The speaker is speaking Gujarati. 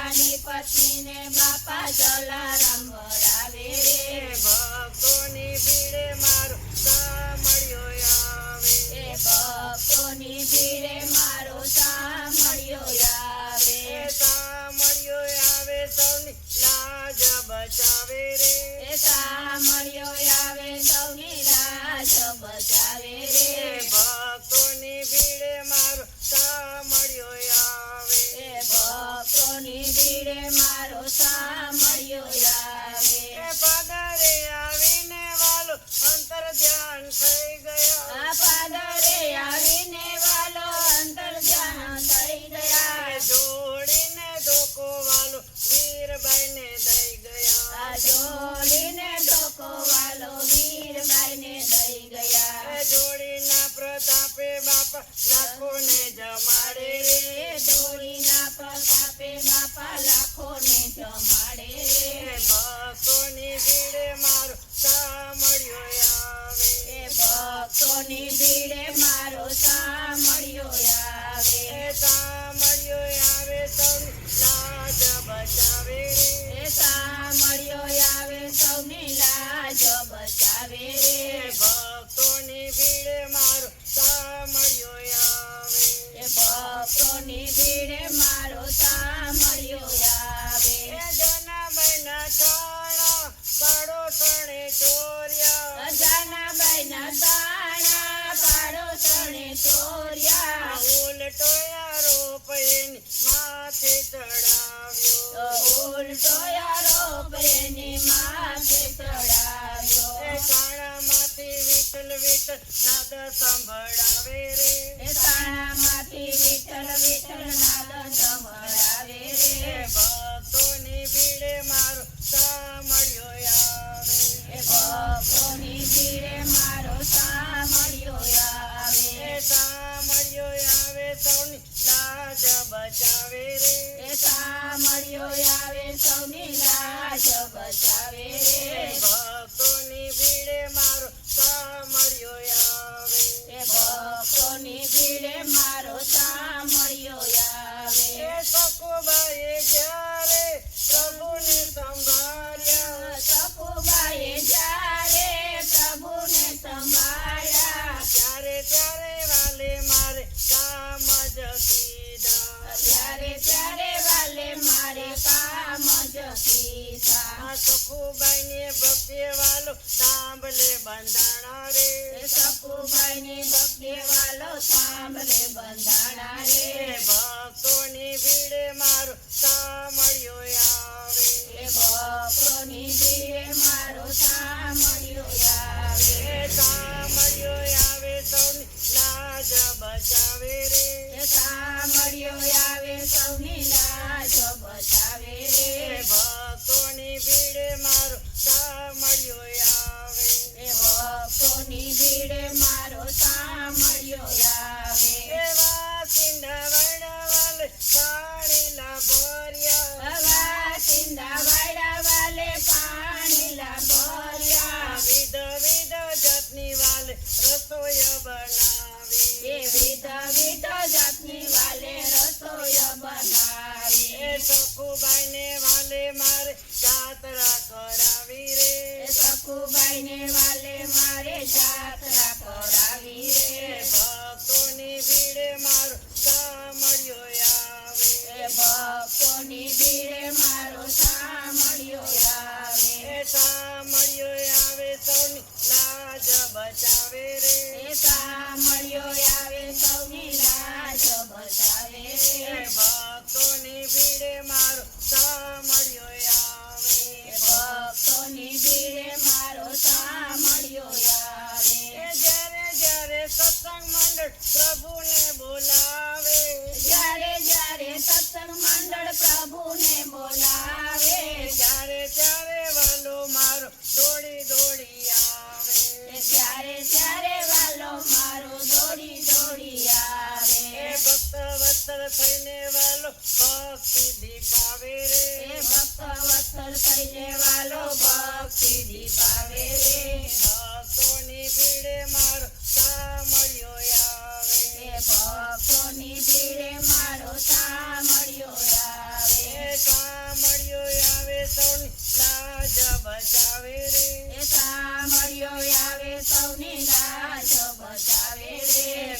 રાજાની પત્નીને બાપા જલારામ વરાવે રે ભક્તોની ભીડે મારો સામળિયો આવે ભક્તોની ભીડે મારો સામળિયો આવે સામળિયો આવે સૌની લાજ બચાવે રે સામળિયો આવે સૌની લાજ બચાવે રે ભક્તોની ભીડે મારો સામળિયો આવે ભક્તોની ભીડે મારો સામળિયો આવે પાદરે આવીને વાલો અંતર ધ્યાન થઈ ગયા પાદરે આવીને વાલો અંતર ધ્યાન થઈ ગયા જોડીને ધોકો વાલો વીરબાઈને દઈ ગયા જોડીને ધોકો વાલો વીરબાઈને દઈ ગયા જોડીના પ્રતાપે બાપા લાખોને જમાડે રે જોડીના પ્રતાપે બાપા લાખોને જમાડે રે ભક્તોની ભીડે મારો સામળિયો આવે ભક્તોની ભીડે મારો સામળિયો આવે સામળિયો આવે સૌની લાજ બચાવે રે સામળિયો આવે સૌની લાજ બચાવે રે ભક્તોની ભીડે મારો સામળિયો આવે ભક્તોની ભીડે મારો સામળિયો આવે જનાબાઈના છાણા પાડોશણે ચોર્યા જનાબાઈના તાણા પાડોશણે ચોર્યા ઉલટો આરોપ એની માથે ચડાવ્યો ઉલટો આરોપ એની માથે ચડાવ્યો શાળામાંથી વિઠ્ઠલ વિઠ્ઠલ નાદ સંભળાવે રે શાળામાંથી વિઠ્ઠલ વિઠ્ઠલ નાદ સંભળાવે રે ભક્તોની ભીડે મારો સામળિયો આવે ભક્તોની ભીડે મારો સામળિયો આવે સામળિયો આવે સૌની લાજ બચાવે રે સામળિયો આવે સૌની લાજ બચાવે રે ભક્તોની ભીડે મારો સામળિયો આવે ભક્તોની ભીડે મારો સામળિયો આવે સકુબાઈએ જ્યારે પ્રભુને સંભાળ્યા સકુબાઈએ જ્યારે પ્રભુને સંભાળ્યા ત્યારે વાલે મારે કામ જ કીધા ત્યારે વાલે મારે કામ જ કીધા સખુબાઈને ભક્તિ વાલો સાંભળે બંધાણા રે સકુબાઈને ભક્તિ વાલો સાંભળે બંધાણા રે ભક્તોની ભીડે મારો સામળિયો આવે ભક્તોની ભીડે મારો સામળિયો આવે સામળિયો આવે સૌની લાજ બચાવે રે સામળિયો આવે સૌની લાજ બચાવે રે ભક્તોની ભીડે મારો સામળિયો આવે ભક્તોની ભીડે મારો સામળિયો આવે વાસિંદા વડવાલે પાણીલા ભર્યા વાસિંદા વાડા વાલે પાણીલા ભર્યા વિધ જાતની વાલે રસોઈ બનાવી વિધ જાતની વાલે રસોઈ બનાવી સખુબાઈને વાલે મારે જાત્રા કરાવી રે સખુબાઈને વાલે મારે જાત્રા કરાવી રે ભક્તોની ભીડે મારો સામળિયો આવે ભક્તોની ભીડે મારો સામળિયો આવે સામળિયો આવે સૌની લાજ બચાવે રે સામળિયો આવે સૌની લાજ બચાવે રે ભક્તોની ભીડે મારો સામળિયો આવે ભક્તોની ભીડે મારો સામળિયો આવે જ્યારે સત્સંગ મંડળ પ્રભુને બોલાવે જ્યારે સત્સંગ મંડળ પ્રભુને બોલાવે ત્યારે વાલો મારો દોડી આવે ત્યારે વાલો મારો દોડી આવે ભક્ત વત્સલ થઈને વાલો ભક્તિ દીપાવે રે ભક્ત વત્સલ થઈને વાલો ભક્તિ દીપાવે રે ભક્તોની ભીડે મારો સામળિયો આવે ભક્તોની ભીડે મારો સામળિયો આવે સૌની લાજ બચાવે રે